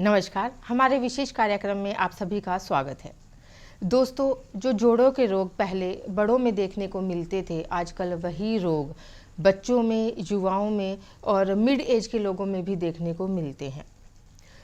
नमस्कार, हमारे विशेष कार्यक्रम में आप सभी का स्वागत है। दोस्तों, जो जोड़ों के रोग पहले बड़ों में देखने को मिलते थे, आजकल वही रोग बच्चों में, युवाओं में और मिड एज के लोगों में भी देखने को मिलते हैं।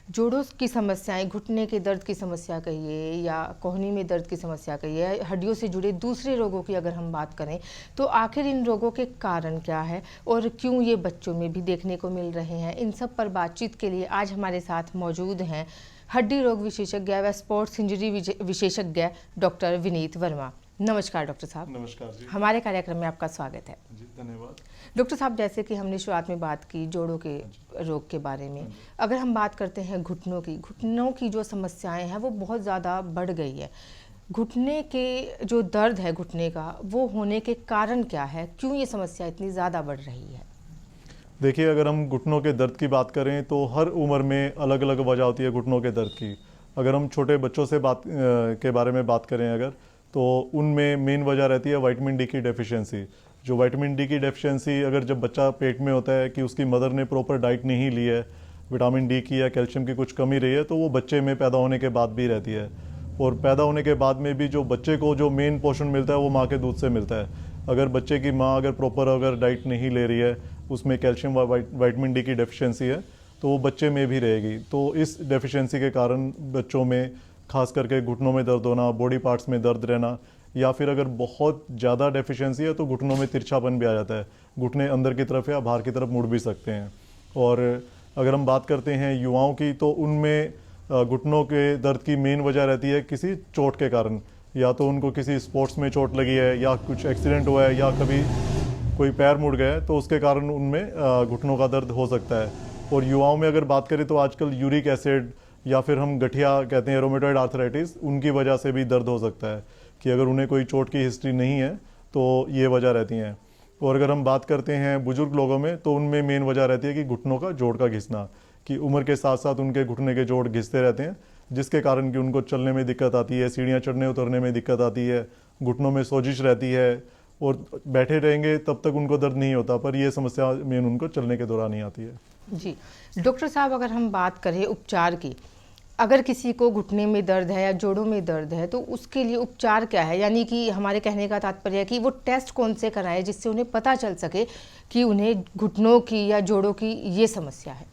जोड़ों की समस्याएं, घुटने के दर्द की समस्या कहिए या कोहनी में दर्द की समस्या कहिए, हड्डियों से जुड़े दूसरे रोगों की अगर हम बात करें तो आखिर इन रोगों के कारण क्या है और क्यों ये बच्चों में भी देखने को मिल रहे हैं, इन सब पर बातचीत के लिए आज हमारे साथ मौजूद हैं हड्डी रोग विशेषज्ञ व स्पोर्ट्स इंजरी विशेषज्ञ डॉक्टर विनीत वर्मा। नमस्कार डॉक्टर साहब। नमस्कार जी। हमारे कार्यक्रम में आपका स्वागत है जी, धन्यवाद। डॉक्टर साहब, जैसे कि हमने शुरुआत में बात की जोड़ों के रोग के बारे में, अगर हम बात करते हैं घुटनों की जो समस्याएं हैं वो बहुत ज़्यादा बढ़ गई है। घुटने के जो दर्द है घुटने का, वो होने के कारण क्या है, क्यों ये समस्या इतनी ज़्यादा बढ़ रही है? देखिए, अगर हम घुटनों के दर्द की बात करें तो हर उम्र में अलग अलग वजह होती है घुटनों के दर्द की। अगर हम छोटे बच्चों से के बारे में बात करें अगर, तो उनमें मेन वजह रहती है विटामिन डी की डेफिशिएंसी। जो विटामिन डी की डेफिशिएंसी अगर जब बच्चा पेट में होता है कि उसकी मदर ने प्रॉपर डाइट नहीं ली है, विटामिन डी की या कैल्शियम की कुछ कमी रही है, तो वो बच्चे में पैदा होने के बाद भी रहती है। और पैदा होने के बाद में भी जो बच्चे को जो मेन पोषण मिलता है वो माँ के दूध से मिलता है। अगर बच्चे की माँ अगर प्रॉपर अगर डाइट नहीं ले रही है, उसमें कैल्शियम व विटामिन डी की डेफिशिएंसी है, तो वो बच्चे में भी रहेगी। तो इस डेफिशिएंसी के कारण बच्चों में खास करके घुटनों में दर्द होना, बॉडी पार्ट्स में दर्द रहना, या फिर अगर बहुत ज़्यादा डेफिशिएंसी है तो घुटनों में तिरछापन भी आ जाता है। घुटने अंदर की तरफ या बाहर की तरफ मुड़ भी सकते हैं। और अगर हम बात करते हैं युवाओं की, तो उनमें घुटनों के दर्द की मेन वजह रहती है किसी चोट के कारण। या तो उनको किसी स्पोर्ट्स में चोट लगी है, या कुछ एक्सीडेंट हुआ है, या कभी कोई पैर मुड़ गया है, तो उसके कारण उनमें घुटनों का दर्द हो सकता है। और युवाओं में अगर बात करें तो आजकल यूरिक एसिड या फिर हम गठिया कहते हैं, रोमेटॉइड आर्थराइटिस, उनकी वजह से भी दर्द हो सकता है कि अगर उन्हें कोई चोट की हिस्ट्री नहीं है तो ये वजह रहती हैं। और अगर हम बात करते हैं बुजुर्ग लोगों में, तो उनमें मेन वजह रहती है कि घुटनों का जोड़ का घिसना, कि उम्र के साथ साथ उनके घुटने के जोड़ घिसते रहते हैं, जिसके कारण कि उनको चलने में दिक्कत आती है, सीढ़ियाँ चढ़ने उतरने में दिक्कत आती है, घुटनों में सोजिश रहती है, और बैठे रहेंगे तब तक उनको दर्द नहीं होता, पर यह समस्या मेन उनको चलने के दौरान ही आती है। जी डॉक्टर साहब, अगर हम बात करें उपचार की, अगर किसी को घुटने में दर्द है या जोड़ों में दर्द है तो उसके लिए उपचार क्या है? यानी कि हमारे कहने का तात्पर्य है कि वो टेस्ट कौन से कराएं जिससे उन्हें पता चल सके कि उन्हें घुटनों की या जोड़ों की ये समस्या है।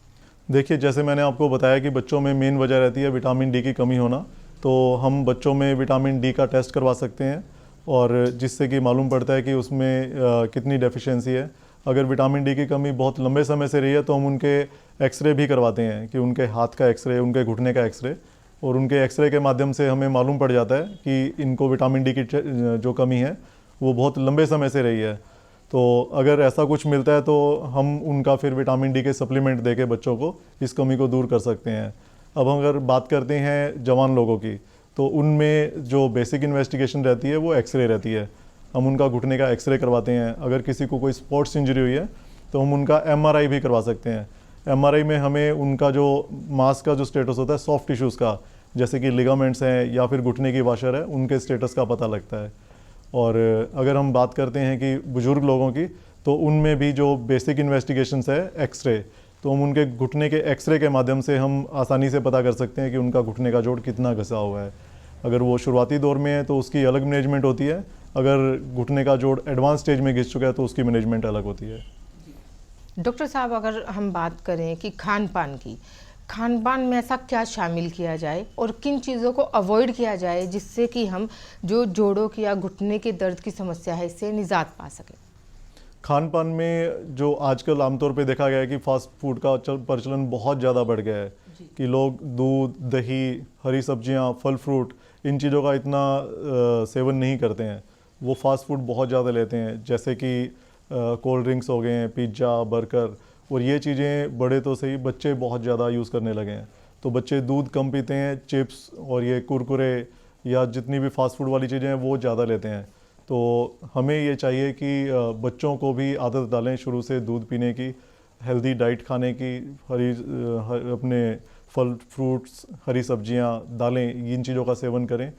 देखिए, जैसे मैंने आपको बताया कि बच्चों में मेन वजह रहती है विटामिन डी की कमी होना, तो हम बच्चों में विटामिन डी का टेस्ट करवा सकते हैं, और जिससे कि मालूम पड़ता है कि उसमें कितनी डेफिशिएंसी है। अगर विटामिन डी की कमी बहुत लंबे समय से रही है तो हम उनके एक्सरे भी करवाते हैं, कि उनके हाथ का एक्सरे, उनके घुटने का एक्सरे, और उनके एक्सरे के माध्यम से हमें मालूम पड़ जाता है कि इनको विटामिन डी की जो कमी है वो बहुत लंबे समय से रही है। तो अगर ऐसा कुछ मिलता है तो हम उनका फिर विटामिन डी के सप्लीमेंट दे के बच्चों को इस कमी को दूर कर सकते हैं। अब अगर बात करते हैं जवान लोगों की, तो उनमें जो बेसिक इन्वेस्टिगेशन रहती है वो एक्सरे रहती है। हम उनका घुटने का एक्सरे करवाते हैं। अगर किसी को कोई स्पोर्ट्स इंजरी हुई है तो हम उनका एमआरआई भी करवा सकते हैं। एमआरआई में हमें उनका जो मांस का जो स्टेटस होता है सॉफ्ट टिश्यूज़ का, जैसे कि लिगामेंट्स हैं या फिर घुटने की वाशर है, उनके स्टेटस का पता लगता है। और अगर हम बात करते हैं कि बुज़ुर्ग लोगों की, तो उनमें भी जो बेसिक इन्वेस्टिगेशंस है एक्सरे, तो हम उनके घुटने के एक्सरे के माध्यम से हम आसानी से पता कर सकते हैं कि उनका घुटने का जोड़ कितना घसा हुआ है। अगर वो शुरुआती दौर में है तो उसकी अलग मैनेजमेंट होती है, अगर घुटने का जोड़ एडवांस स्टेज में घिस चुका है तो उसकी मैनेजमेंट अलग होती है। डॉक्टर साहब, अगर हम बात करें कि खान पान में ऐसा क्या शामिल किया जाए और किन चीज़ों को अवॉइड किया जाए जिससे कि हम जो जोड़ों की या घुटने के दर्द की समस्या है इससे निजात पा सकें? खान पान में जो आजकल आमतौर पे देखा गया है कि फास्ट फूड का प्रचलन बहुत ज़्यादा बढ़ गया है, कि लोग दूध, दही, हरी सब्जियां, फल फ्रूट, इन चीज़ों का इतना सेवन नहीं करते हैं। वो फास्ट फूड बहुत ज़्यादा लेते हैं, जैसे कि कोल्ड ड्रिंक्स हो गए हैं, पिज़्ज़ा, बर्गर, और ये चीज़ें बड़े तो सही, बच्चे बहुत ज़्यादा यूज़ करने लगे हैं। तो बच्चे दूध कम पीते हैं, चिप्स और ये कुरकुरे या जितनी भी फास्ट फूड वाली चीज़ें हैं वो ज़्यादा लेते हैं। तो हमें ये चाहिए कि बच्चों को भी आदत डालें शुरू से दूध पीने की, हेल्दी डाइट खाने की, अपने फल फ्रूट्स, हरी सब्जियां, दालें, इन चीज़ों का सेवन करें।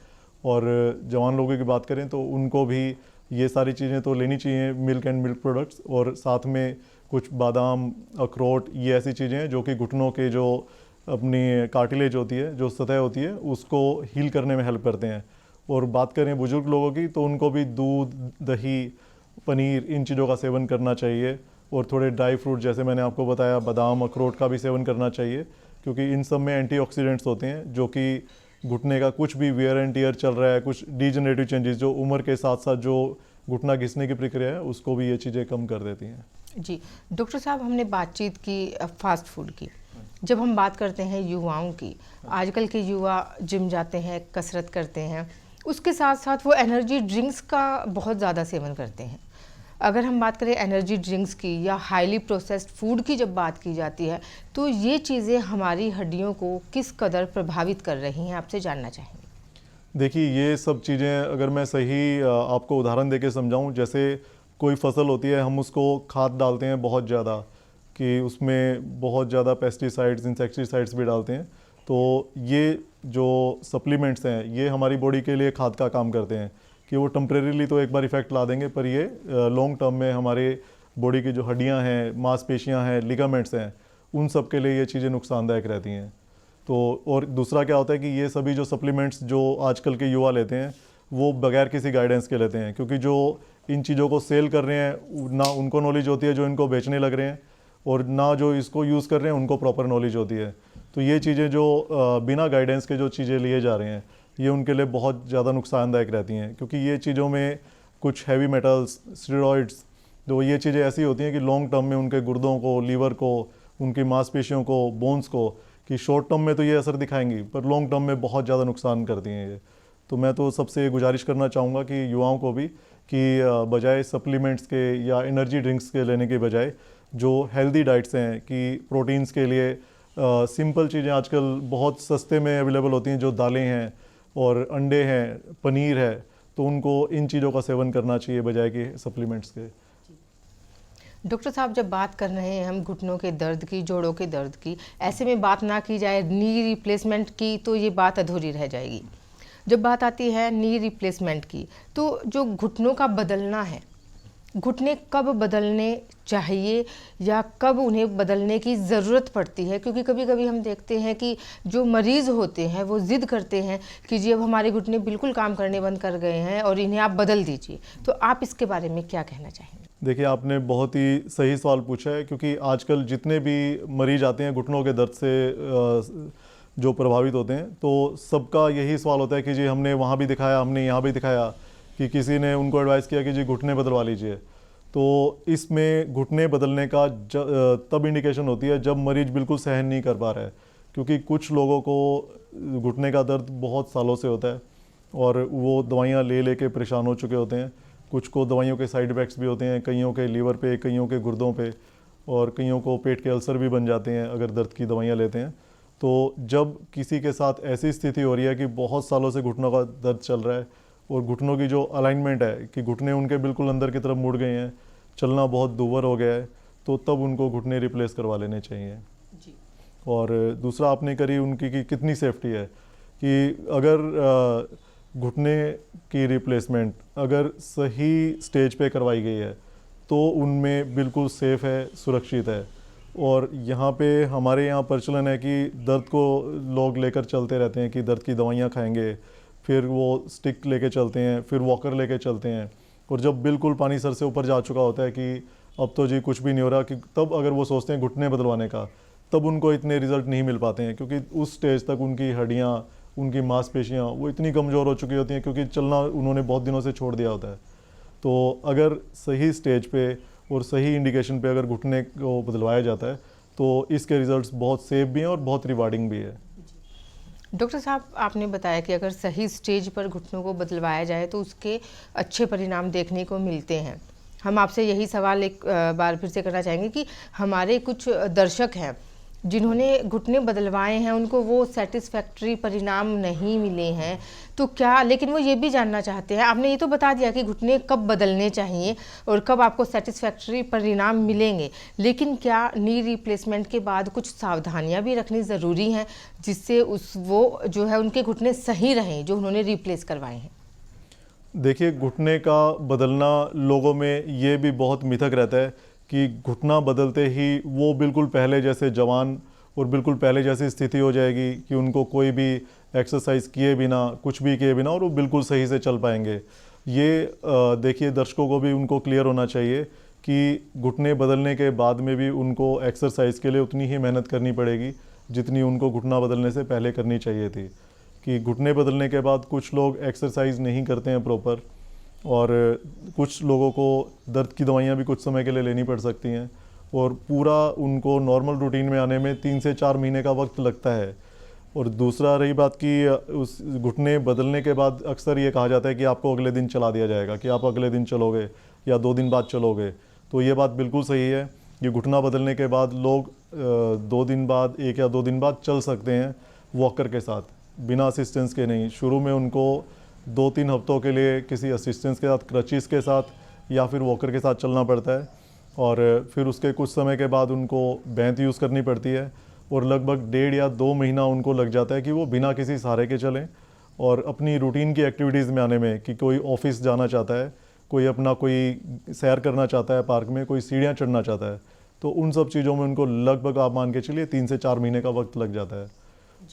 और जवान लोगों की बात करें तो उनको भी ये सारी चीज़ें तो लेनी चाहिए, मिल्क एंड मिल्क प्रोडक्ट्स, और साथ में कुछ बादाम, अखरोट, ये ऐसी चीज़ें हैं जो कि घुटनों के जो अपनी कार्टिलेज होती है, जो सतह होती है, उसको हील करने में हेल्प करते हैं। और बात करें बुजुर्ग लोगों की, तो उनको भी दूध, दही, पनीर, इन चीज़ों का सेवन करना चाहिए। और थोड़े ड्राई फ्रूट, जैसे मैंने आपको बताया, बादाम, अखरोट का भी सेवन करना चाहिए, क्योंकि इन सब में एंटीऑक्सीडेंट्स होते हैं, जो कि घुटने का कुछ भी वियर एंड टीयर चल रहा है, कुछ डीजनरेटिव चेंजेस जो उम्र के साथ साथ जो घुटना घिसने की प्रक्रिया है, उसको भी ये चीज़ें कम कर देती हैं। जी डॉक्टर साहब, हमने बातचीत की फास्ट फूड की। जब हम बात करते हैं युवाओं की, आजकल के युवा जिम जाते हैं, कसरत करते हैं, उसके साथ साथ वो एनर्जी ड्रिंक्स का बहुत ज़्यादा सेवन करते हैं। अगर हम बात करें एनर्जी ड्रिंक्स की या हाईली प्रोसेस्ड फूड की जब बात की जाती है, तो ये चीज़ें हमारी हड्डियों को किस कदर प्रभावित कर रही हैं, आपसे जानना चाहेंगे। देखिए, ये सब चीज़ें अगर मैं सही आपको उदाहरण देके समझाऊं, जैसे कोई फसल होती है, हम उसको खाद डालते हैं बहुत ज़्यादा, कि उसमें बहुत ज़्यादा पेस्टिसाइड्स, इंसेक्टिसाइड्स भी डालते हैं। तो ये जो सप्लीमेंट्स हैं, ये हमारी बॉडी के लिए खाद का काम करते हैं, कि वो टेम्परेरीली तो एक बार इफेक्ट ला देंगे, पर ये लॉन्ग टर्म में हमारे बॉडी की जो हड्डियां हैं, मांसपेशियां हैं, लिगामेंट्स हैं, उन सब के लिए ये चीज़ें नुकसानदायक रहती हैं। तो और दूसरा क्या होता है कि ये सभी जो सप्लीमेंट्स जो आजकल के युवा लेते हैं, वो बगैर किसी गाइडेंस के लेते हैं, क्योंकि जो इन चीज़ों को सेल कर रहे हैं, ना उनको नॉलेज होती है जो इनको बेचने लग रहे हैं, और ना जो इसको यूज़ कर रहे हैं उनको प्रॉपर नॉलेज होती है। तो ये चीज़ें जो बिना गाइडेंस के जो चीज़ें लिए जा रहे हैं, ये उनके लिए बहुत ज़्यादा नुकसानदायक रहती हैं, क्योंकि ये चीज़ों में कुछ हैवी मेटल्स, स्टेरॉइड्स, तो ये चीज़ें ऐसी होती हैं कि लॉन्ग टर्म में उनके गुर्दों को, लीवर को, उनकी मांसपेशियों को, बोन्स को, कि शॉर्ट टर्म में तो ये असर दिखाएंगी, पर लॉन्ग टर्म में बहुत ज़्यादा नुकसान करती हैं ये। तो मैं तो सबसे गुजारिश करना चाहूँगा कि युवाओं को भी, कि बजाय सप्लीमेंट्स के या एनर्जी ड्रिंक्स के लेने के बजाय जो हेल्दी डाइट्स हैं, कि प्रोटीन्स के लिए सिंपल चीज़ें आजकल बहुत सस्ते में अवेलेबल होती हैं, जो दालें हैं और अंडे हैं, पनीर है, तो उनको इन चीज़ों का सेवन करना चाहिए बजाय कि सप्लीमेंट्स के। डॉक्टर साहब, जब बात कर रहे हैं हम घुटनों के दर्द की, जोड़ों के दर्द की, ऐसे में बात ना की जाए नी रिप्लेसमेंट की, तो ये बात अधूरी रह जाएगी। जब बात आती है नी रिप्लेसमेंट की, तो जो घुटनों का बदलना है, घुटने कब बदलने चाहिए या कब उन्हें बदलने की ज़रूरत पड़ती है? क्योंकि कभी कभी हम देखते हैं कि जो मरीज़ होते हैं वो ज़िद करते हैं कि जी अब हमारे घुटने बिल्कुल काम करने बंद कर गए हैं और इन्हें आप बदल दीजिए। तो आप इसके बारे में क्या कहना चाहेंगे? देखिए, आपने बहुत ही सही सवाल पूछा है, क्योंकि आजकल जितने भी मरीज आते हैं घुटनों के दर्द से जो प्रभावित होते हैं, तो सबका यही सवाल होता है कि जी हमने वहाँ भी दिखाया, हमने यहाँ भी दिखाया, कि किसी ने उनको एडवाइस किया कि जी घुटने बदलवा लीजिए। तो इसमें घुटने बदलने का तब इंडिकेशन होती है जब मरीज बिल्कुल सहन नहीं कर पा रहा है, क्योंकि कुछ लोगों को घुटने का दर्द बहुत सालों से होता है और वो दवाइयाँ ले लेके परेशान हो चुके होते हैं। कुछ को दवाइयों के साइड इफ़ेक्ट्स भी होते हैं, कईयों के लीवर पे, कईयों के गुर्दों पे, और कईयों को पेट के अल्सर भी बन जाते हैं अगर दर्द की दवाइयाँ लेते हैं। तो जब किसी के साथ ऐसी स्थिति हो रही है कि बहुत सालों से घुटनों का दर्द चल रहा है और घुटनों की जो अलाइनमेंट है कि घुटने उनके बिल्कुल अंदर की तरफ मुड़ गए हैं, चलना बहुत दूभर हो गया है, तो तब उनको घुटने रिप्लेस करवा लेने चाहिए जी। और दूसरा आपने करी उनकी कि कितनी सेफ्टी है, कि अगर घुटने की रिप्लेसमेंट अगर सही स्टेज पे करवाई गई है तो उनमें बिल्कुल सेफ़ है, सुरक्षित है। और यहाँ पे हमारे यहाँ प्रचलन है कि दर्द को लोग लेकर चलते रहते हैं कि दर्द की दवाइयाँ खाएंगे, फिर वो स्टिक लेके चलते हैं, फिर वॉकर लेके चलते हैं, और जब बिल्कुल पानी सर से ऊपर जा चुका होता है कि अब तो जी कुछ भी नहीं हो रहा, कि तब अगर वो सोचते हैं घुटने बदलवाने का, तब उनको इतने रिजल्ट नहीं मिल पाते हैं, क्योंकि उस स्टेज तक उनकी हड्डियाँ, उनकी मांसपेशियाँ वो इतनी कमज़ोर हो चुकी होती हैं, क्योंकि चलना उन्होंने बहुत दिनों से छोड़ दिया होता है। तो अगर सही स्टेज पे और सही इंडिकेशन पे अगर घुटने को बदलवाया जाता है तो इसके रिजल्ट्स बहुत सेफ भी हैं और बहुत रिवार्डिंग भी है। डॉक्टर साहब, आपने बताया कि अगर सही स्टेज पर घुटनों को बदलवाया जाए तो उसके अच्छे परिणाम देखने को मिलते हैं। हम आपसे यही सवाल एक बार फिर से करना चाहेंगे कि हमारे कुछ दर्शक हैं जिन्होंने घुटने बदलवाए हैं, उनको वो सेटिस्फैक्ट्री परिणाम नहीं मिले हैं, तो क्या, लेकिन वो ये भी जानना चाहते हैं, आपने ये तो बता दिया कि घुटने कब बदलने चाहिए और कब आपको सेटिस्फैक्ट्री परिणाम मिलेंगे, लेकिन क्या नी रिप्लेसमेंट के बाद कुछ सावधानियां भी रखनी ज़रूरी हैं जिससे वो जो है उनके घुटने सही रहें जो उन्होंने रिप्लेस करवाए हैं? देखिए, घुटने का बदलना लोगों में ये भी बहुत मिथक रहता है कि घुटना बदलते ही वो बिल्कुल पहले जैसे जवान और बिल्कुल पहले जैसी स्थिति हो जाएगी कि उनको कोई भी एक्सरसाइज किए बिना, कुछ भी किए बिना, और वो बिल्कुल सही से चल पाएंगे। ये देखिए, दर्शकों को भी उनको क्लियर होना चाहिए कि घुटने बदलने के बाद में भी उनको एक्सरसाइज के लिए उतनी ही मेहनत करनी पड़ेगी जितनी उनको घुटना बदलने से पहले करनी चाहिए थी। कि घुटने बदलने के बाद कुछ लोग एक्सरसाइज नहीं करते हैं प्रॉपर, और कुछ लोगों को दर्द की दवाइयाँ भी कुछ समय के लिए लेनी पड़ सकती हैं, और पूरा उनको नॉर्मल रूटीन में आने में 3 से 4 महीने का वक्त लगता है। और दूसरा रही बात कि उस घुटने बदलने के बाद अक्सर ये कहा जाता है कि आपको अगले दिन चला दिया जाएगा, कि आप अगले दिन चलोगे या 2 दिन बाद चलोगे। तो ये बात बिल्कुल सही है कि घुटना बदलने के बाद लोग 2 दिन बाद, 1 या 2 दिन बाद चल सकते हैं वॉकर के साथ, बिना असिस्टेंस के नहीं। शुरू में उनको 2-3 हफ्तों के लिए किसी असिस्टेंस के साथ, क्रचिज़ के साथ या फिर वॉकर के साथ चलना पड़ता है, और फिर उसके कुछ समय के बाद उनको बैंत यूज़ करनी पड़ती है, और लगभग 1.5 या 2 महीना उनको लग जाता है कि वो बिना किसी सहारे के चलें और अपनी रूटीन की एक्टिविटीज़ में आने में। कि कोई ऑफिस जाना चाहता है, कोई अपना कोई सैर करना चाहता है पार्क में, कोई सीढ़ियाँ चढ़ना चाहता है, तो उन सब चीज़ों में उनको लगभग आप मान के चलिए 3 से 4 महीने का वक्त लग जाता है।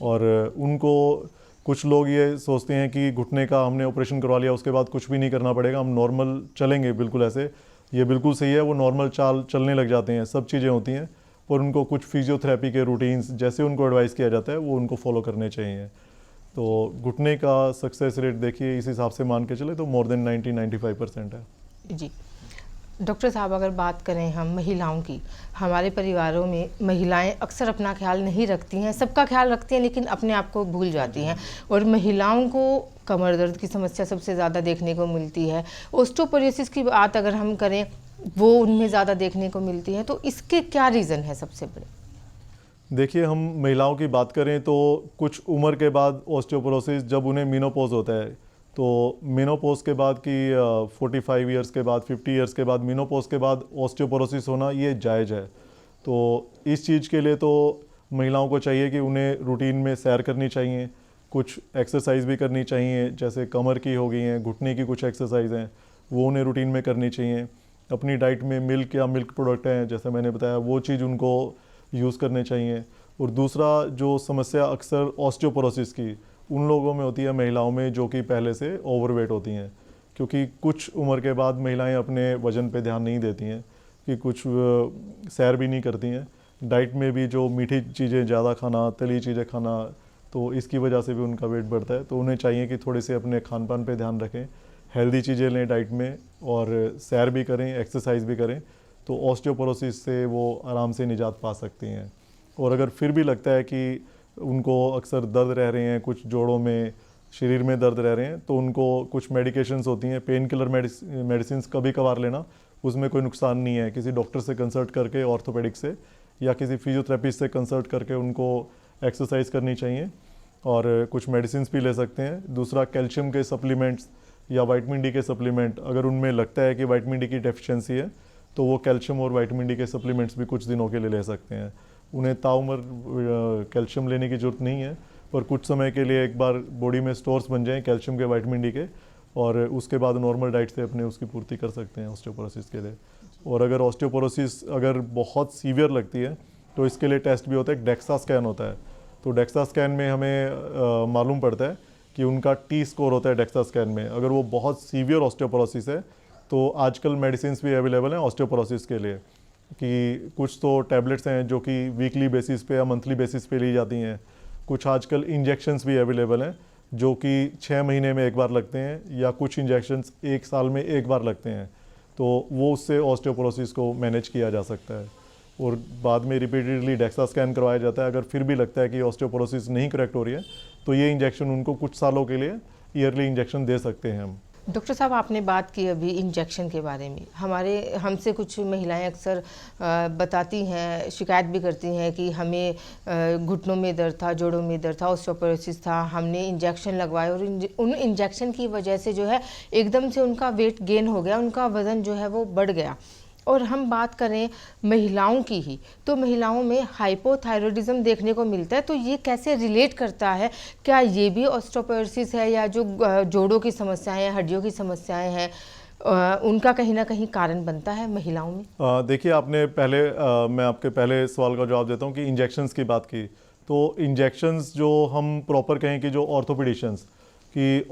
और उनको, कुछ लोग ये सोचते हैं कि घुटने का हमने ऑपरेशन करवा लिया, उसके बाद कुछ भी नहीं करना पड़ेगा, हम नॉर्मल चलेंगे बिल्कुल ऐसे। ये बिल्कुल सही है, वो नॉर्मल चलने लग जाते हैं, सब चीज़ें होती हैं, और उनको कुछ फिजियोथेरेपी के रूटीन्स जैसे उनको एडवाइस किया जाता है वो उनको फॉलो करने चाहिए। तो घुटने का सक्सेस रेट देखिए इस हिसाब से मान के चले तो मोर देन 90-95% है। जी डॉक्टर साहब, अगर बात करें हम महिलाओं की, हमारे परिवारों में महिलाएं अक्सर अपना ख्याल नहीं रखती हैं, सबका ख्याल रखती हैं लेकिन अपने आप को भूल जाती हैं, और महिलाओं को कमर दर्द की समस्या सबसे ज़्यादा देखने को मिलती है। ओस्टियोपोरोसिस की बात अगर हम करें, वो उनमें ज़्यादा देखने को मिलती है, तो इसके क्या रीज़न है सबसे बड़े? देखिए, हम महिलाओं की बात करें तो कुछ उम्र के बाद ऑस्टियोपोरोसिस, जब उन्हें मेनोपॉज होता है, तो मेनोपॉज के बाद की 45 ईयर्स के बाद, 50 ईयर्स के बाद, मेनोपॉज के बाद ऑस्टियोपोरोसिस होना ये जायज़ है। तो इस चीज़ के लिए तो महिलाओं को चाहिए कि उन्हें रूटीन में सैर करनी चाहिए, कुछ एक्सरसाइज भी करनी चाहिए, जैसे कमर की हो गई हैं, घुटने की कुछ एक्सरसाइज हैं, वो उन्हें रूटीन में करनी चाहिए। अपनी डाइट में मिल्क या मिल्क प्रोडक्ट हैं जैसे मैंने बताया, वो चीज़ उनको यूज़ करने चाहिए। और दूसरा, जो समस्या अक्सर ऑस्टियोपोरोसिस की उन लोगों में होती है, महिलाओं में, जो कि पहले से ओवरवेट होती हैं, क्योंकि कुछ उम्र के बाद महिलाएं अपने वज़न पे ध्यान नहीं देती हैं, कि कुछ सैर भी नहीं करती हैं, डाइट में भी जो मीठी चीज़ें ज़्यादा खाना, तली चीज़ें खाना, तो इसकी वजह से भी उनका वेट बढ़ता है। तो उन्हें चाहिए कि थोड़े से अपने खान पान पे ध्यान रखें, हेल्दी चीज़ें लें डाइट में, और सैर भी करें, एक्सरसाइज भी करें, तो ऑस्टियोपोरोसिस से वो आराम से निजात पा सकती हैं। और अगर फिर भी लगता है कि उनको अक्सर दर्द रह रहे हैं, कुछ जोड़ों में, शरीर में दर्द रह रहे हैं, तो उनको कुछ मेडिकेशंस होती हैं, पेन किलर मेडिसिन कभी कभार लेना, उसमें कोई नुकसान नहीं है। किसी डॉक्टर से कंसल्ट करके, ऑर्थोपेडिक से या किसी फिजियोथेरेपिस्ट से कंसल्ट करके उनको एक्सरसाइज करनी चाहिए, और कुछ मेडिसिन भी ले सकते हैं। दूसरा, कैल्शियम के सप्लीमेंट्स या विटामिन डी के सप्लीमेंट, अगर उनमें लगता है कि विटामिन डी की डेफिशिएंसी है, तो वो कैल्शियम और विटामिन डी के सप्लीमेंट्स भी कुछ दिनों के लिए ले सकते हैं। उन्हें ताउम्र कैल्शियम लेने की ज़रूरत नहीं है, पर कुछ समय के लिए एक बार बॉडी में स्टोर्स बन जाएं कैल्शियम के, विटामिन डी के, और उसके बाद नॉर्मल डाइट से अपने उसकी पूर्ति कर सकते हैं ऑस्टियोपोरोसिस के लिए। और अगर ऑस्टियोपोरोसिस अगर बहुत सीवियर लगती है तो इसके लिए टेस्ट भी होता है, डेक्सा स्कैन होता है। तो डेक्सा स्कैन में हमें मालूम पड़ता है कि उनका टी स्कोर होता है डेक्सा स्कैन में। अगर वो बहुत सीवियर ऑस्टियोपोरोसिस है तो आजकल मेडिसिन भी अवेलेबल हैं ऑस्टियोपोरोसिस के लिए, कि कुछ तो टैबलेट्स हैं जो कि वीकली बेसिस पे या मंथली बेसिस पे ली जाती हैं, कुछ आजकल इंजेक्शंस भी अवेलेबल हैं जो कि 6 महीने में एक बार लगते हैं, या कुछ इंजेक्शंस 1 साल में एक बार लगते हैं। तो वो उससे ऑस्टियोपोरोसिस को मैनेज किया जा सकता है, और बाद में रिपीटेडली डेक्सा स्कैन करवाया जाता है। अगर फिर भी लगता है कि ऑस्टियोपोरोसिस नहीं करेक्ट हो रही है तो ये इंजेक्शन उनको कुछ सालों के लिए ईयरली इंजेक्शन दे सकते हैं हम। डॉक्टर साहब, आपने बात की अभी इंजेक्शन के बारे में। हमसे कुछ महिलाएं अक्सर बताती हैं, शिकायत भी करती हैं कि हमें घुटनों में दर्द था, जोड़ों में दर्द था, ऑस्टियोपोरोसिस था, हमने इंजेक्शन लगवाए और उन इंजेक्शन की वजह से जो है एकदम से उनका वेट गेन हो गया, उनका वज़न जो है वो बढ़ गया। और हम बात करें महिलाओं की ही, तो महिलाओं में हाइपोथायरॉयडिज्म देखने को मिलता है, तो ये कैसे रिलेट करता है? क्या ये भी ऑस्टियोपोरोसिस है, या जो जोड़ों की समस्याएं हैं, हड्डियों की समस्याएं हैं, उनका कहीं ना कहीं कारण बनता है महिलाओं में? देखिए, आपने पहले मैं आपके पहले सवाल का जवाब देता हूँ कि इंजेक्शंस की बात की। तो इंजेक्शंस जो हम प्रॉपर कहें कि जो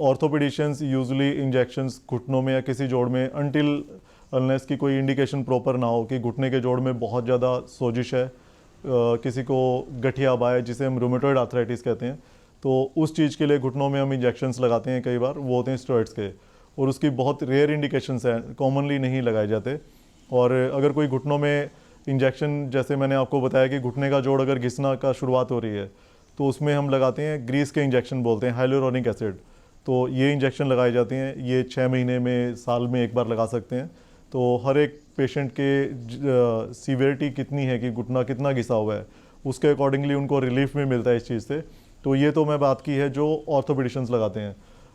ऑर्थोपेडिशियंस यूजुअली इंजेक्शंस घुटनों में या किसी जोड़ में अनटिल अनलेस की कोई इंडिकेशन प्रॉपर ना हो कि घुटने के जोड़ में बहुत ज़्यादा सोजिश है, किसी को गठिया बाय जिसे हम रूमेटॉइड आर्थराइटिस कहते हैं, तो उस चीज़ के लिए घुटनों में हम इंजेक्शंस लगाते हैं। कई बार वो होते हैं स्टेरॉइड्स के, और उसकी बहुत रेयर इंडिकेशंस हैं, कॉमनली नहीं लगाए जाते। और अगर कोई घुटनों में इंजेक्शन, जैसे मैंने आपको बताया कि घुटने का जोड़ अगर घिसना का शुरुआत हो रही है, तो उसमें हम लगाते हैं ग्रीस के इंजेक्शन बोलते हैं, हाइलुरोनिक एसिड। तो ये इंजेक्शन लगाए जाते हैं, ये 6 महीने में, साल में एक बार लगा सकते हैं। तो हर एक पेशेंट के सीवियरिटी कितनी है कि घुटना कितना घिसा हुआ है, उसके अकॉर्डिंगली उनको रिलीफ भी मिलता है इस चीज़ से। तो ये तो मैं बात की है जो ऑर्थोपेडिशियंस लगाते हैं।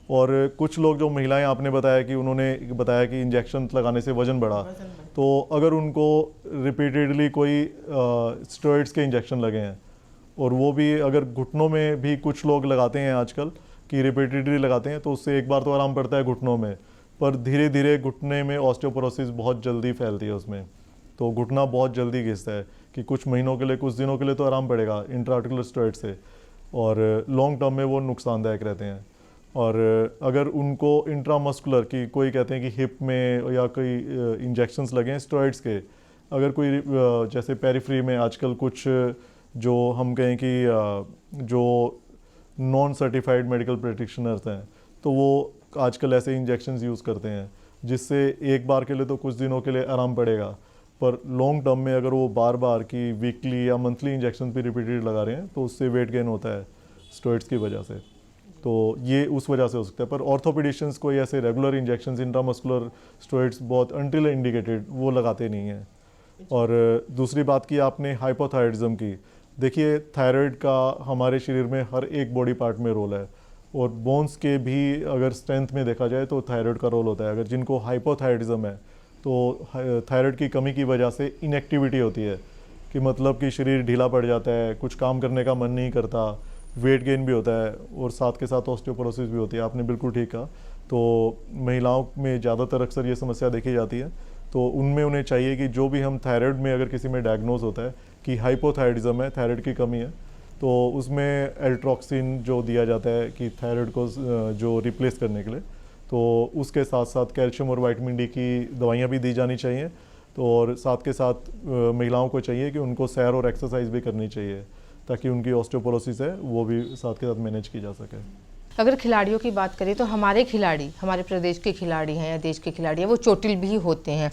और कुछ लोग जो महिलाएं आपने बताया कि उन्होंने बताया कि इंजेक्शन लगाने से वजन बढ़ा, तो अगर उनको रिपीटेडली कोई स्टेरॉइड्स के इंजेक्शन लगे हैं, और वो भी अगर घुटनों में भी कुछ लोग लगाते हैं आजकल कि रिपीटेडली लगाते हैं, तो उससे एक बार तो आराम पड़ता है घुटनों में, पर धीरे धीरे घुटने में ऑस्टियोपोरोसिस बहुत जल्दी फैलती है उसमें। तो घुटना बहुत जल्दी घिसता है कि कुछ महीनों के लिए, कुछ दिनों के लिए तो आराम पड़ेगा इंट्राआर्टिकुलर स्टेरॉइड से, और लॉन्ग टर्म में वो नुकसानदायक रहते हैं। और अगर उनको इंट्रामस्कुलर की कोई कहते हैं कि हिप में या कोई इंजेक्शंस लगे हैं स्टेरॉइड्स के, अगर कोई जैसे पेरिफ्री में आजकल कुछ जो हम कहें कि जो नॉन सर्टिफाइड मेडिकल प्रैक्टिशनर्स हैं, तो वो आजकल ऐसे इंजेक्शंस यूज़ करते हैं जिससे एक बार के लिए तो कुछ दिनों के लिए आराम पड़ेगा, पर लॉन्ग टर्म में अगर वो बार बार की वीकली या मंथली इंजेक्शन भी रिपीटेड लगा रहे हैं, तो उससे वेट गेन होता है स्टेरॉइड्स की वजह से। तो ये उस वजह से हो सकता है। पर ऑर्थोपेडिशियंस कोई ऐसे रेगुलर इंजेक्शंस इंट्रामस्कुलर स्टेरॉइड्स बहुत अनटिल इंडिकेटेड वो लगाते नहीं हैं। और दूसरी बात की आपने हाइपोथायराइडिज्म की, देखिए थायराइड का हमारे शरीर में हर एक बॉडी पार्ट में रोल है, और बोन्स के भी अगर स्ट्रेंथ में देखा जाए तो थायराइड का रोल होता है। अगर जिनको हाइपोथायराइडिज्म है, तो थायराइड की कमी की वजह से इनएक्टिविटी होती है, कि मतलब कि शरीर ढीला पड़ जाता है, कुछ काम करने का मन नहीं करता, वेट गेन भी होता है, और साथ के साथ ऑस्टियोपोरोसिस भी होती है। आपने बिल्कुल ठीक कहा। तो महिलाओं में ज़्यादातर अक्सर ये समस्या देखी जाती है। तो उनमें उन्हें चाहिए कि जो भी हम थायराइड में अगर किसी में डायग्नोज होता है कि हाइपोथायराइडिज्म है, थायराइड की कमी है, तो उसमें एल्ट्रॉक्सिन जो दिया जाता है कि थायराइड को जो रिप्लेस करने के लिए, तो उसके साथ साथ कैल्शियम और विटामिन डी की दवाइयाँ भी दी जानी चाहिए। तो और साथ के साथ महिलाओं को चाहिए कि उनको सैर और एक्सरसाइज भी करनी चाहिए, ताकि उनकी ऑस्टियोपोरोसिस है वो भी साथ के साथ मैनेज की जा सके। अगर खिलाड़ियों की बात करें तो हमारे खिलाड़ी, हमारे प्रदेश के खिलाड़ी हैं या देश के खिलाड़ी हैं, वो चोटिल भी होते हैं।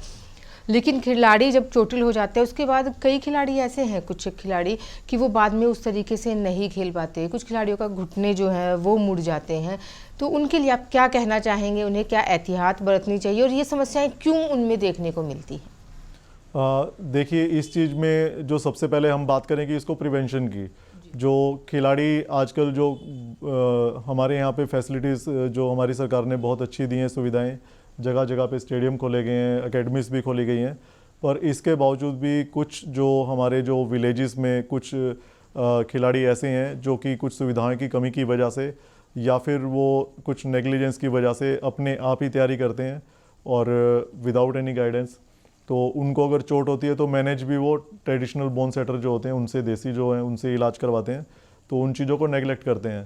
लेकिन खिलाड़ी जब चोटिल हो जाते हैं उसके बाद कई खिलाड़ी ऐसे हैं, कुछ खिलाड़ी कि वो बाद में उस तरीके से नहीं खेल पाते। कुछ खिलाड़ियों का घुटने जो है वो मुड़ जाते हैं। तो उनके लिए आप क्या कहना चाहेंगे? उन्हें क्या एहतियात बरतनी चाहिए और ये समस्याएं क्यों उनमें देखने को मिलती हैं? देखिए, इस चीज़ में जो सबसे पहले हम बात करें कि इसको प्रिवेंशन की, जो खिलाड़ी आजकल जो हमारे यहाँ पे फैसिलिटीज़ जो हमारी सरकार ने बहुत अच्छी दी हैं, सुविधाएं, जगह जगह पे स्टेडियम खोले गए हैं, एकेडमीज भी खोली गई हैं, पर इसके बावजूद भी कुछ जो हमारे जो विलेजेस में कुछ खिलाड़ी ऐसे हैं जो कि कुछ सुविधाओं की कमी की वजह से या फिर वो कुछ नेग्लिजेंस की वजह से अपने आप ही तैयारी करते हैं और विदाउट एनी गाइडेंस। तो उनको अगर चोट होती है तो मैनेज भी वो ट्रेडिशनल बोन सेटर जो होते हैं उनसे, देसी जो हैं उनसे इलाज करवाते हैं, तो उन चीज़ों को नेगलेक्ट करते हैं।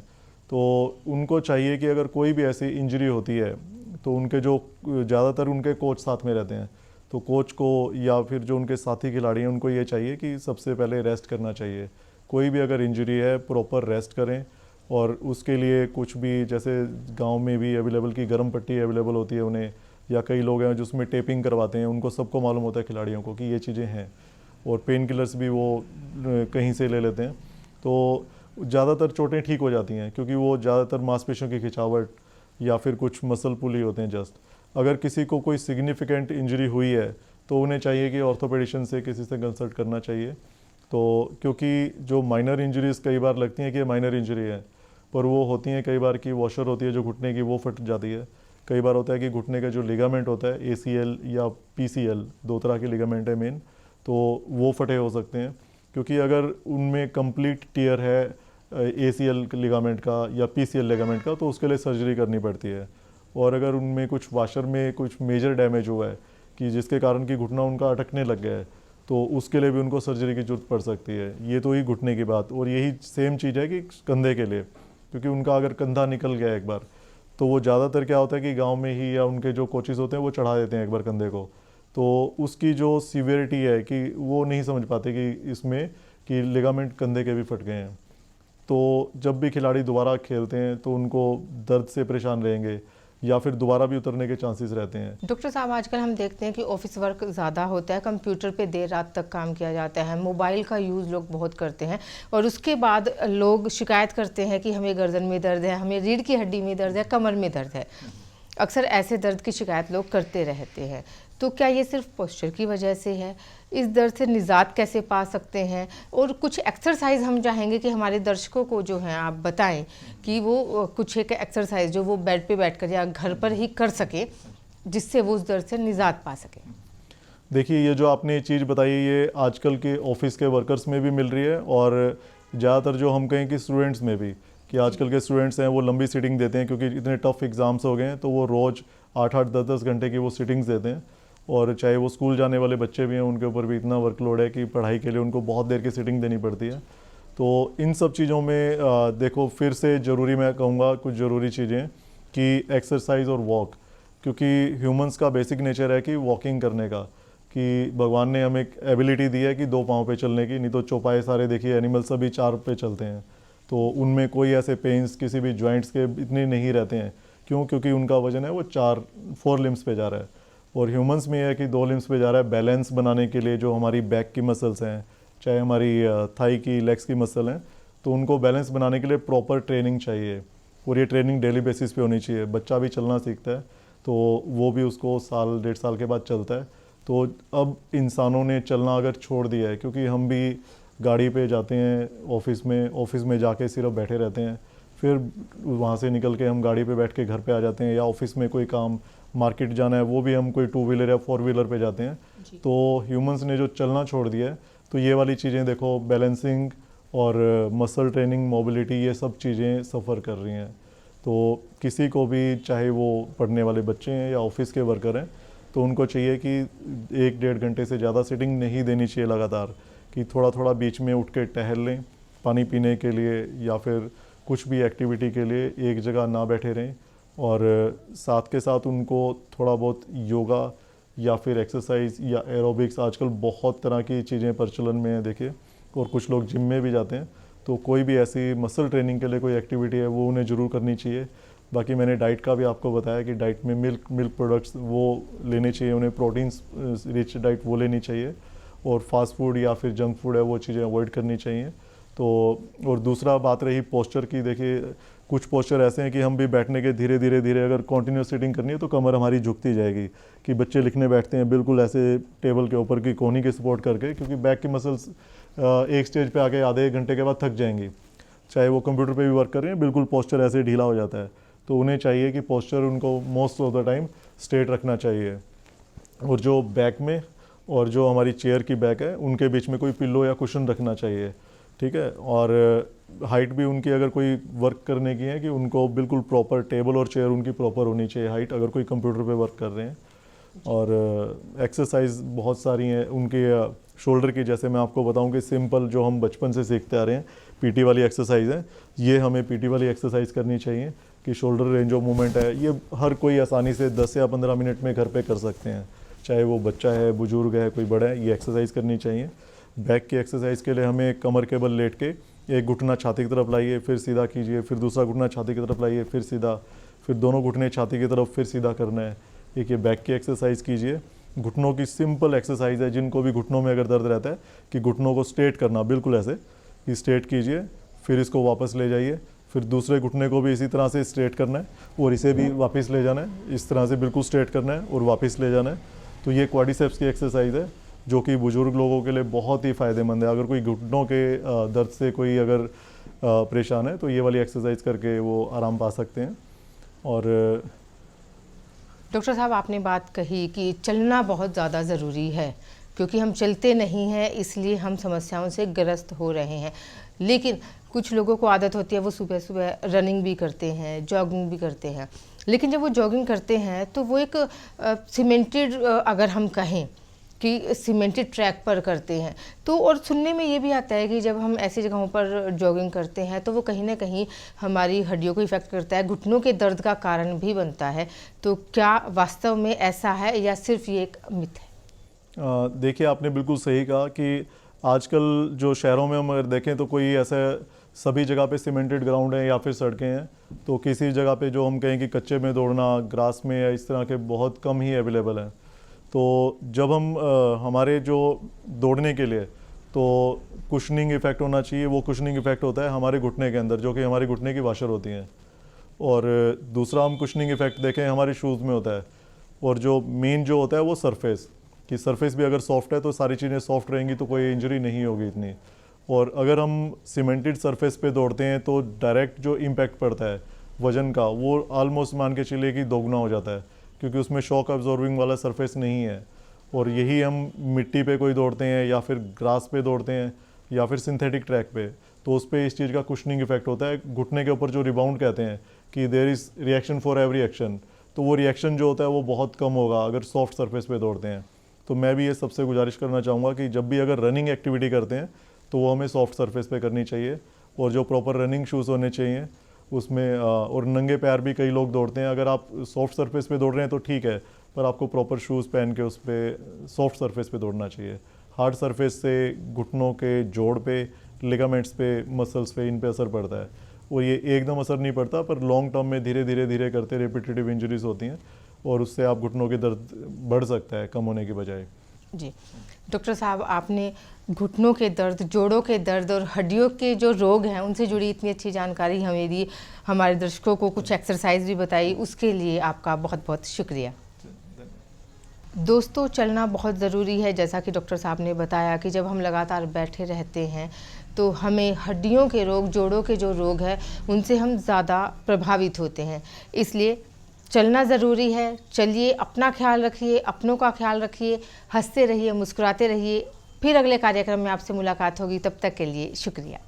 तो उनको चाहिए कि अगर कोई भी ऐसी इंजरी होती है तो उनके जो ज़्यादातर उनके कोच साथ में रहते हैं, तो कोच को या फिर जो उनके साथी खिलाड़ी हैं उनको ये चाहिए कि सबसे पहले रेस्ट करना चाहिए। कोई भी अगर इंजरी है प्रॉपर रेस्ट करें, और उसके लिए कुछ भी जैसे गांव में भी अवेलेबल की गर्म पट्टी अवेलेबल होती है उन्हें, या कई लोग हैं जिसमें टेपिंग करवाते हैं, उनको सबको मालूम होता है खिलाड़ियों को कि ये चीज़ें हैं, और पेन किलर्स भी वो कहीं से ले लेते हैं। तो ज़्यादातर चोटें ठीक हो जाती हैं क्योंकि वो ज़्यादातर मांसपेशियों की खिंचावट या फिर कुछ मसल पुल ही होते हैं जस्ट। अगर किसी को कोई सिग्निफिकेंट इंजरी हुई है तो उन्हें चाहिए कि ऑर्थोपेडिशियन से किसी से कंसल्ट करना चाहिए। तो क्योंकि जो माइनर इंजरीज़ कई बार लगती हैं कि ये माइनर इंजरी है, पर वो होती हैं कई बार की वॉशर होती है जो घुटने की, वो फट जाती है। कई बार होता है कि घुटने का जो लिगामेंट होता है, ACL या PCL, 2 तरह के लिगामेंट है मेन, तो वो फटे हो सकते हैं। क्योंकि अगर उनमें कंप्लीट टियर है ACL लिगामेंट का या PCL लिगामेंट का, तो उसके लिए सर्जरी करनी पड़ती है, और अगर उनमें कुछ वाशर में कुछ मेजर डैमेज हुआ है कि जिसके कारण कि घुटना उनका अटकने लग गया है, तो उसके लिए भी उनको सर्जरी की ज़रूरत पड़ सकती है। ये तो ही घुटने की बात। और यही सेम चीज़ है कि कंधे के लिए, क्योंकि उनका अगर कंधा निकल गया एक बार, तो वो ज़्यादातर क्या होता है कि गांव में ही या उनके जो कोचेज़ होते हैं वो चढ़ा देते हैं एक बार कंधे को, तो उसकी जो सीवियरिटी है कि वो नहीं समझ पाते कि इसमें कि लिगामेंट कंधे के भी फट गए हैं। तो जब भी खिलाड़ी दोबारा खेलते हैं तो उनको दर्द से परेशान रहेंगे या फिर दोबारा भी उतरने के चांसेस रहते हैं। डॉक्टर साहब, आजकल हम देखते हैं कि ऑफिस वर्क ज़्यादा होता है, कंप्यूटर पे देर रात तक काम किया जाता है, मोबाइल का यूज़ लोग बहुत करते हैं और उसके बाद लोग शिकायत करते हैं कि हमें गर्दन में दर्द है, हमें रीढ़ की हड्डी में दर्द है, कमर में दर्द है। अक्सर ऐसे दर्द की शिकायत लोग करते रहते हैं। तो क्या ये सिर्फ पोस्चर की वजह से है? इस दर्द से निजात कैसे पा सकते हैं? और कुछ एक्सरसाइज हम चाहेंगे कि हमारे दर्शकों को जो है आप बताएं कि वो कुछ एक एक्सरसाइज जो वो बेड पे बैठकर या घर पर ही कर सके, जिससे वो उस दर्द से निजात पा सके। देखिए, ये जो आपने चीज़ बताई ये आजकल के ऑफिस के वर्कर्स में भी मिल रही है और ज़्यादातर जो हम कहें कि स्टूडेंट्स में भी, कि आजकल के स्टूडेंट्स हैं वो लंबी सिटिंग देते हैं क्योंकि इतने टफ एग्ज़ाम्स हो गए हैं, तो वो रोज़ 8-8 10-10 घंटे की वो सिटिंग्स देते हैं। और चाहे वो स्कूल जाने वाले बच्चे भी हैं, उनके ऊपर भी इतना वर्कलोड है कि पढ़ाई के लिए उनको बहुत देर की सिटिंग देनी पड़ती है। तो इन सब चीज़ों में देखो, फिर से ज़रूरी मैं कहूँगा कुछ ज़रूरी चीज़ें कि एक्सरसाइज और वॉक, क्योंकि ह्यूमंस का बेसिक नेचर है कि वॉकिंग करने का, कि भगवान ने हमें एक एबिलिटी दी है कि 2 पाँव पे चलने की, नहीं तो चौपाए सारे देखिए एनिमल सभी 4 पे चलते हैं, तो उनमें कोई ऐसे पेन्स किसी भी जॉइंट्स के इतने नहीं रहते हैं। क्यों? क्योंकि उनका वजन है वो 4 लिम्स पे जा रहा है। और ह्यूमंस में है कि 2 लिम्स पे जा रहा है। बैलेंस बनाने के लिए जो हमारी बैक की मसल्स हैं, चाहे हमारी थाई की, लेग्स की मसल हैं, तो उनको बैलेंस बनाने के लिए प्रॉपर ट्रेनिंग चाहिए और ये ट्रेनिंग डेली बेसिस पे होनी चाहिए। बच्चा भी चलना सीखता है तो वो भी उसको साल 1.5 साल के बाद चलता है। तो अब इंसानों ने चलना अगर छोड़ दिया है, क्योंकि हम भी गाड़ी पे जाते हैं ऑफिस में जाके सिर्फ बैठे रहते हैं, फिर वहाँ से निकल के हम गाड़ी पे बैठ के घर पे आ जाते हैं, या ऑफिस में कोई काम, मार्केट जाना है, वो भी हम कोई 2 व्हीलर या 4 व्हीलर पे जाते हैं। तो ह्यूमंस ने जो चलना छोड़ दिया है, तो ये वाली चीज़ें देखो, बैलेंसिंग और मसल ट्रेनिंग, मोबिलिटी, ये सब चीज़ें सफ़र कर रही हैं। तो किसी को भी, चाहे वो पढ़ने वाले बच्चे हैं या ऑफिस के वर्कर हैं, तो उनको चाहिए कि 1-1.5 घंटे से ज़्यादा सिटिंग नहीं देनी चाहिए लगातार, कि थोड़ा थोड़ा बीच में उठ के टहल लें, पानी पीने के लिए या फिर कुछ भी एक्टिविटी के लिए एक जगह ना बैठे रहें। और साथ के साथ उनको थोड़ा बहुत योगा या फिर एक्सरसाइज या एरोबिक्स, आजकल बहुत तरह की चीज़ें प्रचलन में है देखिए, और कुछ लोग जिम में भी जाते हैं, तो कोई भी ऐसी मसल ट्रेनिंग के लिए कोई एक्टिविटी है वो उन्हें ज़रूर करनी चाहिए। बाकी मैंने डाइट का भी आपको बताया कि डाइट में मिल्क प्रोडक्ट्स वो लेने चाहिए, उन्हें प्रोटीन्स रिच डाइट वो लेनी चाहिए, और फास्ट फूड या फिर जंक फूड है वो चीज़ें अवॉइड करनी चाहिए। तो और दूसरा बात रही पोस्चर की, देखिए कुछ पोस्चर ऐसे हैं कि हम भी बैठने के धीरे धीरे अगर कंटिन्यूस सिटिंग करनी है तो कमर हमारी झुकती जाएगी, कि बच्चे लिखने बैठते हैं बिल्कुल ऐसे टेबल के ऊपर की कोहनी की सपोर्ट करके, क्योंकि बैक की मसल्स एक स्टेज पे आके आधे 1 घंटे के बाद थक जाएंगी, चाहे वो कंप्यूटर पे भी वर्क कर रहे हैं, बिल्कुल पोस्चर ऐसे ढीला हो जाता है। तो उन्हें चाहिए कि पोस्चर उनको most of the time straight रखना चाहिए, और जो बैक में और जो हमारी चेयर की बैक है उनके बीच में कोई पिल्लो या कुशन रखना चाहिए, ठीक है। और हाइट भी उनकी अगर कोई वर्क करने की है कि उनको बिल्कुल प्रॉपर टेबल और चेयर उनकी प्रॉपर होनी चाहिए हाइट, अगर कोई कंप्यूटर पे वर्क कर रहे हैं। और एक्सरसाइज बहुत सारी हैं उनके शोल्डर की, जैसे मैं आपको बताऊं कि सिंपल जो हम बचपन से सीखते आ रहे हैं पीटी वाली एक्सरसाइज है, ये हमें पीटी वाली एक्सरसाइज करनी चाहिए, कि शोल्डर रेंज ऑफ मूवमेंट है, ये हर कोई आसानी से 10 या 15 मिनट में घर पे कर सकते हैं, चाहे वो बच्चा है, बुजुर्ग है, कोई बड़ा है, ये एक्सरसाइज करनी चाहिए। बैक की एक्सरसाइज के लिए हमें कमर के बल लेट के एक घुटना छाती की तरफ लाइए, फिर सीधा कीजिए, फिर दूसरा घुटना छाती की तरफ लाइए, फिर सीधा, फिर दोनों घुटने छाती की तरफ, फिर सीधा करना है। एक ये बैक की एक्सरसाइज कीजिए। घुटनों की सिंपल एक्सरसाइज है, जिनको भी घुटनों में अगर दर्द रहता है, कि घुटनों को स्ट्रेट करना, बिल्कुल ऐसे कि स्ट्रेट कीजिए, फिर इसको वापस ले जाइए, फिर दूसरे घुटने को भी इसी तरह से स्ट्रेट करना है और इसे भी वापस ले जाना है, इस तरह से बिल्कुल स्ट्रेट करना है और वापस ले जाना है। तो ये क्वाड्रिसेप्स की एक्सरसाइज है, जो कि बुजुर्ग लोगों के लिए बहुत ही फ़ायदेमंद है। अगर कोई घुटनों के दर्द से कोई अगर परेशान है तो ये वाली एक्सरसाइज करके वो आराम पा सकते हैं। और डॉक्टर साहब, आपने बात कही कि चलना बहुत ज़्यादा ज़रूरी है, क्योंकि हम चलते नहीं हैं इसलिए हम समस्याओं से ग्रस्त हो रहे हैं। लेकिन कुछ लोगों को आदत होती है वो सुबह सुबह रनिंग भी करते हैं, जॉगिंग भी करते हैं, लेकिन जब वो जॉगिंग करते हैं तो वो एक सीमेंटेड, अगर हम कहें कि सीमेंटेड ट्रैक पर करते हैं, तो और सुनने में ये भी आता है कि जब हम ऐसी जगहों पर जॉगिंग करते हैं तो वो कहीं ना कहीं हमारी हड्डियों को इफ़ेक्ट करता है, घुटनों के दर्द का कारण भी बनता है। तो क्या वास्तव में ऐसा है या सिर्फ ये एक मिथ है? देखिए, आपने बिल्कुल सही कहा कि आजकल जो शहरों में हम अगर देखें तो कोई ऐसा सभी जगह पे सीमेंटेड ग्राउंड है या फिर सड़कें हैं, तो किसी जगह पे जो हम कहें कि कच्चे में दौड़ना, ग्रास में या इस तरह के बहुत कम ही अवेलेबल हैं। तो जब हम हमारे जो दौड़ने के लिए तो कुशनिंग इफ़ेक्ट होना चाहिए, वो कुशनिंग इफ़ेक्ट होता है हमारे घुटने के अंदर, जो कि हमारे घुटने की वाशर होती हैं। और दूसरा हम कुशनिंग इफ़ेक्ट देखें हमारे शूज़ में होता है, और जो मेन जो होता है वो सरफेस, कि सरफेस भी अगर सॉफ्ट है तो सारी चीज़ें सॉफ्ट रहेंगी तो कोई इंजरी नहीं होगी इतनी। और अगर हम सीमेंटेड सरफेस पे दौड़ते हैं तो डायरेक्ट जो इम्पैक्ट पड़ता है वज़न का, वो ऑलमोस्ट मान के चलिए कि दोगुना हो जाता है, क्योंकि उसमें शॉक अब्जॉर्बिंग वाला सरफेस नहीं है। और यही हम मिट्टी पे कोई दौड़ते हैं या फिर ग्रास पे दौड़ते हैं या फिर सिंथेटिक ट्रैक पे, तो उस पर इस चीज़ का कुशनिंग इफेक्ट होता है। घुटने के ऊपर जो रिबाउंड कहते हैं कि there is reaction for every action, तो वो रिएक्शन जो होता है वो बहुत कम होगा अगर सॉफ्ट सरफेस पे दौड़ते हैं। तो मैं भी ये सबसे गुजारिश करना चाहूँगा कि जब भी अगर रनिंग एक्टिविटी करते हैं तो वो हमें सॉफ्ट सरफेस पे करनी चाहिए, और जो प्रॉपर रनिंग शूज़ होने चाहिए उसमें, और नंगे पैर भी कई लोग दौड़ते हैं। अगर आप सॉफ्ट सरफेस पे दौड़ रहे हैं तो ठीक है, पर आपको प्रॉपर शूज़ पहन के उस पर सॉफ्ट सरफेस पे दौड़ना चाहिए। हार्ड सरफेस से घुटनों के जोड़ पे, लिगामेंट्स पे, मसल्स पे, इन पे असर पड़ता है, और ये एकदम असर नहीं पड़ता, पर लॉन्ग टर्म में धीरे धीरे धीरे करते रिपीटेटिव इंजरीज होती हैं, और उससे आप घुटनों के दर्द बढ़ सकता है कम होने की बजाय। जी डॉक्टर साहब, आपने घुटनों के दर्द, जोड़ों के दर्द और हड्डियों के जो रोग हैं उनसे जुड़ी इतनी अच्छी जानकारी हमें दी, हमारे दर्शकों को कुछ एक्सरसाइज भी बताई, उसके लिए आपका बहुत बहुत शुक्रिया। दोस्तों, चलना बहुत ज़रूरी है। जैसा कि डॉक्टर साहब ने बताया कि जब हम लगातार बैठे रहते हैं तो हमें हड्डियों के रोग, जोड़ों के जो रोग हैं उनसे हम ज़्यादा प्रभावित होते हैं, इसलिए चलना ज़रूरी है। चलिए, अपना ख्याल रखिए, अपनों का ख्याल रखिए, हंसते रहिए, मुस्कुराते रहिए। फिर अगले कार्यक्रम में आपसे मुलाकात होगी, तब तक के लिए शुक्रिया।